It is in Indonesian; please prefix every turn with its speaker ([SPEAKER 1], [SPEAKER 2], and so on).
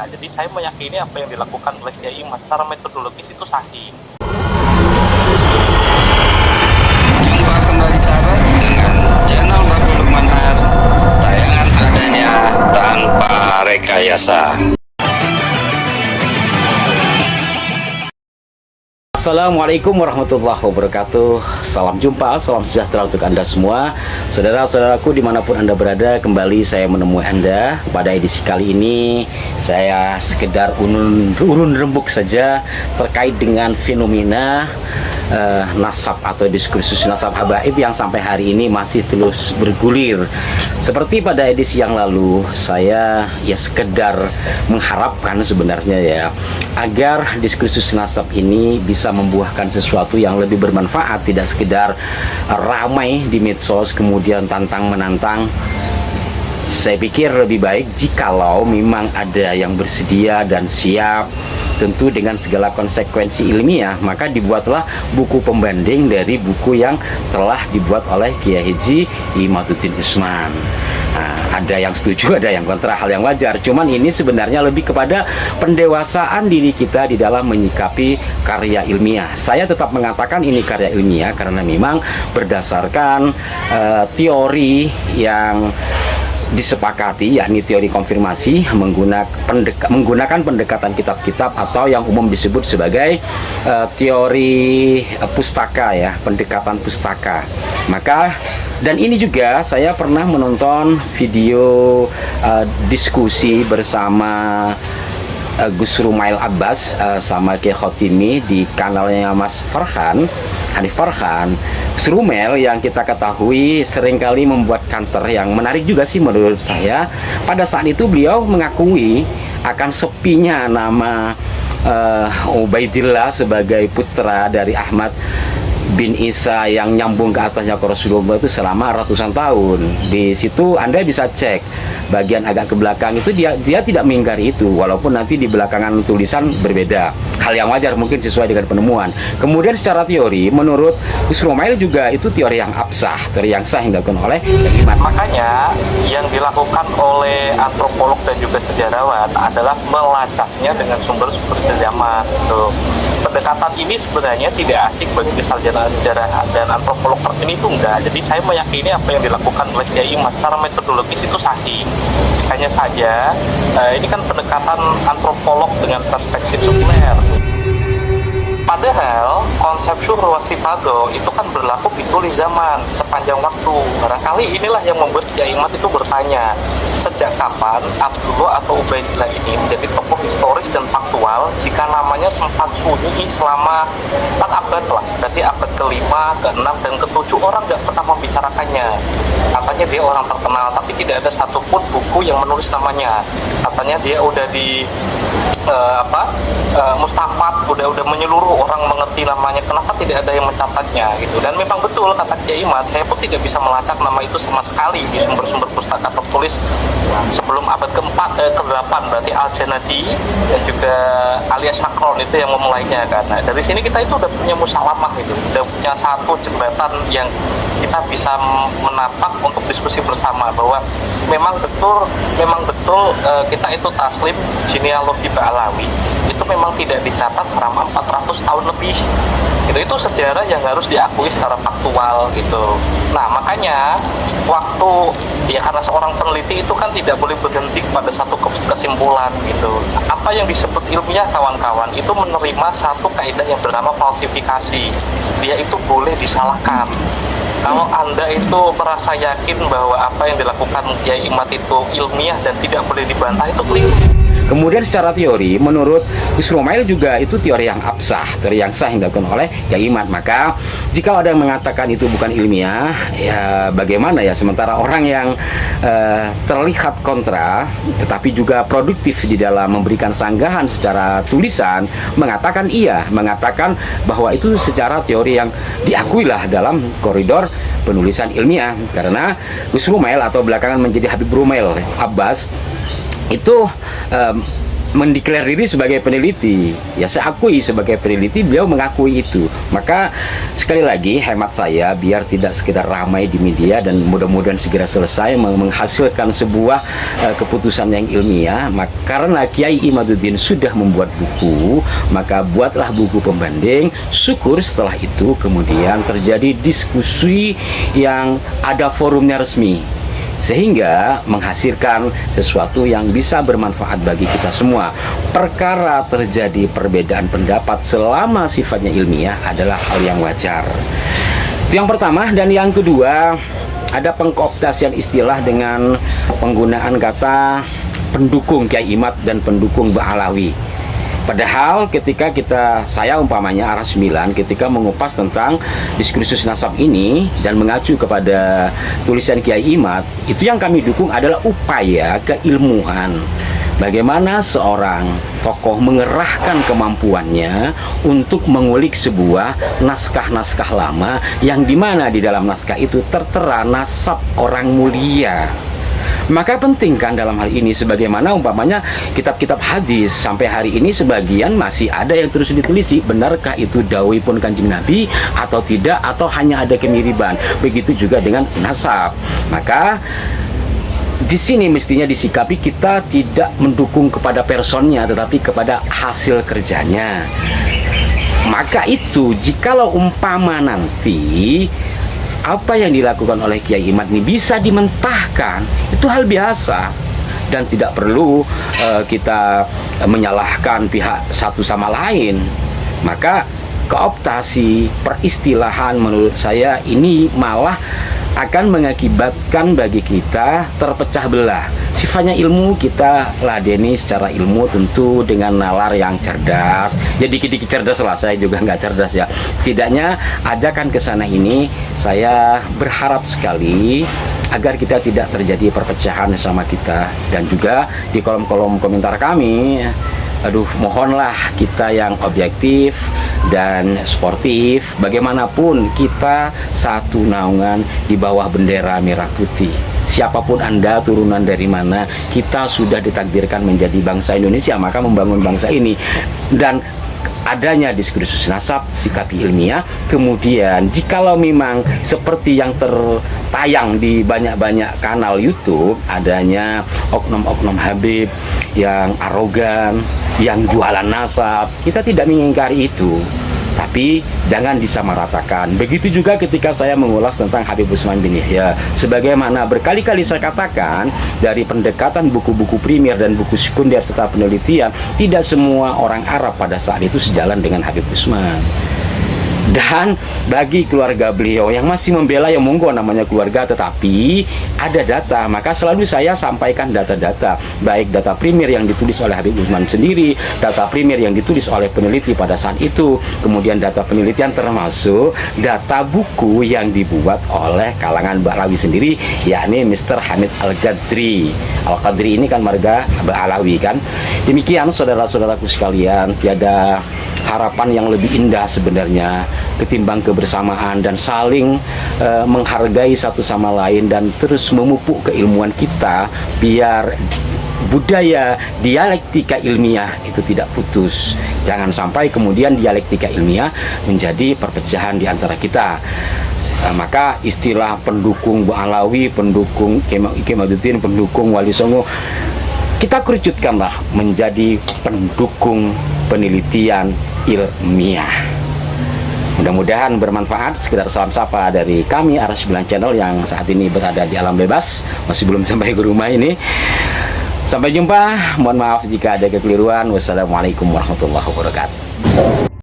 [SPEAKER 1] Nah, jadi saya meyakini apa yang dilakukan oleh Kiai Mas secara metodologis itu sahih.
[SPEAKER 2] Jumpa kembali sahabat dengan channel Bapak Lukman Har. Tayangan adanya tanpa rekayasa.
[SPEAKER 3] Assalamualaikum warahmatullahi wabarakatuh. Salam jumpa, salam sejahtera untuk Anda semua. Saudara-saudaraku dimanapun Anda berada, kembali saya menemui Anda. Pada edisi kali ini saya sekedar urun rembuk saja terkait dengan fenomena nasab atau diskursus nasab habaib yang sampai hari ini masih terus bergulir. Seperti pada edisi yang lalu, saya ya sekedar mengharapkan sebenarnya ya agar diskursus nasab ini bisa membuahkan sesuatu yang lebih bermanfaat, tidak sekedar ramai di medsos kemudian tantang menantang. Saya pikir lebih baik jikalau memang ada yang bersedia dan siap, tentu dengan segala konsekuensi ilmiah, maka dibuatlah buku pembanding dari buku yang telah dibuat oleh Kiai Haji Imaduddin Usman. Nah, ada yang setuju, ada yang kontra, hal yang wajar. Cuman ini sebenarnya lebih kepada pendewasaan diri kita di dalam menyikapi karya ilmiah. Saya tetap mengatakan ini karya ilmiah karena memang berdasarkan teori yang disepakati, yakni teori konfirmasi menggunakan pendekatan kitab-kitab atau yang umum disebut sebagai teori pustaka ya, pendekatan pustaka. Maka dan ini juga saya pernah menonton video diskusi bersama Gus Rumail Abbas sama Kiai Khotimi di kanalnya Mas Farhan, Hanif Farhan. Gus Rumail yang kita ketahui seringkali membuat kantor yang menarik juga sih menurut saya. Pada saat itu beliau mengakui akan sepinya nama Ubaidillah sebagai putra dari Ahmad bin Isa yang nyambung ke atasnya ke Rasulullah itu selama ratusan tahun. Di situ Anda bisa cek bagian agak ke belakang itu dia tidak mengingkari itu, walaupun nanti di belakangan tulisan berbeda. Hal yang wajar mungkin sesuai dengan penemuan. Kemudian secara teori menurut Gus Rumail juga itu teori yang absah, teori yang sah yang dilakukan oleh iman.
[SPEAKER 1] Makanya yang dilakukan oleh antropolog dan juga sejarawan adalah melacaknya dengan sumber-sumber sejarah. Pendekatan ini sebenarnya tidak asik bagi sarjana sejarah dan antropolog terkini itu enggak. Jadi saya meyakini apa yang dilakukan oleh Kiai Mas secara metodologis itu sahih. Hanya saja ini kan pendekatan antropolog dengan perspektif sekuler. Padahal konsep syuhur wastifado itu kan berlaku di tulis zaman sepanjang waktu. Barangkali inilah yang membuat Kiai Mat itu bertanya, sejak kapan Abdullah atau Ubaidillah ini menjadi tokoh historis dan faktual jika namanya sempat sunyi selama 4 abad lah. Berarti abad ke-5, ke-6, dan ke-7 orang nggak pernah membicarakannya. Katanya dia orang terkenal, tapi tidak ada satupun buku yang menulis namanya. Katanya dia udah di mustafat, udah menyeluruh, orang mengerti namanya, kenapa tidak ada yang mencatatnya gitu. Dan memang betul kata Kiai Mat, saya pun tidak bisa melacak nama itu sama sekali di sumber-sumber pustaka tertulis sebelum abad ke-4 ke-8, berarti Al-Janadi dan juga alias Sakron itu yang memulainya kan. Nah, dari sini kita itu udah punya musalamah itu, udah punya satu jembatan yang kita bisa menapak untuk diskusi bersama bahwa memang betul kita itu taslim genealogi Ba'alawi itu memang tidak dicatat selama 400 tahun lebih. Itu sejarah yang harus diakui secara faktual gitu. Nah, makanya waktu ya karena seorang peneliti itu kan tidak boleh berhenti pada satu kesimpulan gitu. Apa yang disebut ilmiah kawan-kawan itu menerima satu kaidah yang bernama falsifikasi. Dia itu boleh disalahkan. Kalau Anda itu merasa yakin bahwa apa yang dilakukan Kiai Mat itu ilmiah dan tidak boleh dibantah, itu keliru.
[SPEAKER 3] Kemudian secara teori menurut Gus Rumail juga itu teori yang absah, teori yang sah yang dilakukan oleh Kiai Mat. Maka jika ada yang mengatakan itu bukan ilmiah, ya bagaimana ya, sementara orang yang terlihat kontra tetapi juga produktif di dalam memberikan sanggahan secara tulisan mengatakan iya, mengatakan bahwa itu secara teori yang diakui lah dalam koridor penulisan ilmiah. Karena Gus Rumail atau belakangan menjadi Habib Rumail Abbas itu mendeklar diri sebagai peneliti. Ya saya akui sebagai peneliti, beliau mengakui itu. Maka sekali lagi hemat saya, biar tidak sekedar ramai di media dan mudah-mudahan segera selesai menghasilkan sebuah keputusan yang ilmiah. Maka karena Kiai Imaduddin sudah membuat buku, maka buatlah buku pembanding. Syukur setelah itu kemudian terjadi diskusi yang ada forumnya resmi, sehingga menghasilkan sesuatu yang bisa bermanfaat bagi kita semua. Perkara terjadi perbedaan pendapat selama sifatnya ilmiah adalah hal yang wajar. Itu yang pertama. Dan yang kedua, ada pengkooptasian istilah dengan penggunaan kata pendukung Kiai Imad dan pendukung Ba'alawi. Padahal ketika saya umpamanya arah 9 ketika mengupas tentang diskursus nasab ini dan mengacu kepada tulisan Kiai Imad, itu yang kami dukung adalah upaya keilmuan. Bagaimana seorang tokoh mengerahkan kemampuannya untuk mengulik sebuah naskah-naskah lama yang dimana di dalam naskah itu tertera nasab orang mulia. Maka penting kan dalam hal ini, sebagaimana umpamanya kitab-kitab hadis sampai hari ini sebagian masih ada yang terus diteliti, benarkah itu dawuhipun Kanjeng Nabi atau tidak, atau hanya ada kemiriban. Begitu juga dengan nasab. Maka di sini mestinya disikapi kita tidak mendukung kepada personnya, tetapi kepada hasil kerjanya. Maka itu jikalau umpama nanti apa yang dilakukan oleh Kiai Imad ini bisa dimentahkan, itu hal biasa dan tidak perlu kita menyalahkan pihak satu sama lain. Maka kooptasi peristilahan menurut saya ini malah akan mengakibatkan bagi kita terpecah belah. Sifatnya ilmu kita ladeni secara ilmu tentu dengan nalar yang cerdas. Ya dikit-dikit cerdas lah, saya juga nggak cerdas ya. Setidaknya ajakan ke sana ini saya berharap sekali agar kita tidak terjadi perpecahan sama kita. Dan juga di kolom-kolom komentar kami, mohonlah kita yang objektif dan sportif. Bagaimanapun kita satu naungan di bawah bendera merah putih. Siapapun Anda, turunan dari mana, kita sudah ditakdirkan menjadi bangsa Indonesia, maka membangun bangsa ini. Dan adanya diskursus nasab, sikapi ilmiah. Kemudian jikalau memang seperti yang tertayang di banyak-banyak kanal YouTube, adanya oknum-oknum Habib yang arogan, yang jualan nasab, kita tidak mengingkari itu, tapi jangan disamaratakan. Begitu juga ketika saya mengulas tentang Habib Utsman bin Yahya, sebagaimana berkali-kali saya katakan, dari pendekatan buku-buku primer dan buku sekunder serta penelitian, tidak semua orang Arab pada saat itu sejalan dengan Habib Utsman. Dan bagi keluarga beliau yang masih membela, yang monggo namanya keluarga, tetapi ada data, maka selalu saya sampaikan data-data, baik data primer yang ditulis oleh Habib Utsman sendiri, data primer yang ditulis oleh peneliti pada saat itu, kemudian data penelitian termasuk data buku yang dibuat oleh kalangan Ba'alawi sendiri, yakni Mr. Hamid Al-Qadri. Al-Qadri ini kan marga Ba'alawi kan. Demikian saudara-saudaraku sekalian, tiada harapan yang lebih indah sebenarnya ketimbang kebersamaan dan saling menghargai satu sama lain dan terus memupuk keilmuan kita, biar budaya dialektika ilmiah itu tidak putus. Jangan sampai kemudian dialektika ilmiah menjadi perpecahan di antara kita. Maka istilah pendukung Ba'alawi, pendukung Imaduddin, pendukung Wali Songo, kita kerucutkanlah menjadi pendukung penelitian ilmiah. Mudah-mudahan bermanfaat. Sekedar salam sapa dari kami Arah 9 Channel yang saat ini berada di alam bebas, masih belum sampai ke rumah ini. Sampai jumpa. Mohon maaf jika ada kekeliruan. Wassalamualaikum warahmatullahi wabarakatuh.